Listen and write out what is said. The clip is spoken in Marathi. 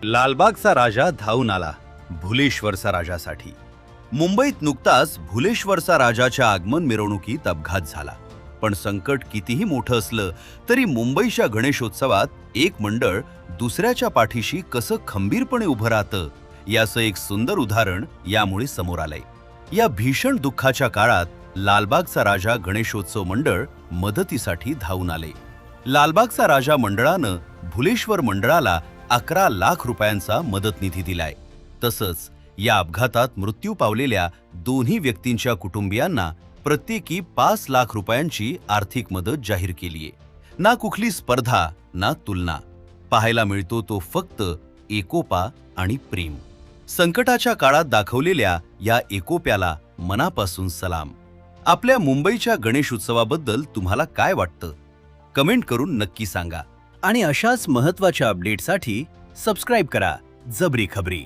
लालबागचा राजा धावून आला भुलेश्वरचा राजासाठी. मुंबईत नुकताच भुलेश्वरचा राजाच्या आगमन मिरवणुकीत अपघात झाला. पण संकट कितीही मोठं असलं तरी मुंबईच्या गणेशोत्सवात एक मंडळ दुसऱ्याच्या पाठीशी कसं खंबीरपणे उभं राहतं याचं एक सुंदर उदाहरण यामुळे समोर आलंय. या भीषण दुःखाच्या काळात लालबागचा राजा गणेशोत्सव मंडळ मदतीसाठी धावून आले. लालबागचा राजा मंडळानं भुलेश्वर मंडळाला 11 लाख रुपयांचा मदत निधी दिलाय. तसंच या अपघातात मृत्यू पावलेल्या दोन्ही व्यक्तींच्या कुटुंबियांना प्रत्येकी 5 लाख रुपयांची आर्थिक मदत जाहीर केलीये. ना कुठली स्पर्धा ना तुलना, पाहायला मिळतो तो फक्त एकोपा आणि प्रेम. संकटाच्या काळात दाखवलेल्या या एकोप्याला मनापासून सलाम. आपल्या मुंबईच्या गणेश उत्सवाबद्दल तुम्हाला काय वाटतं? कमेंट करून नक्की सांगा. आणि अशाच महत्त्वाच्या अपडेटसाठी सबस्क्राईब करा जबरी खबरी.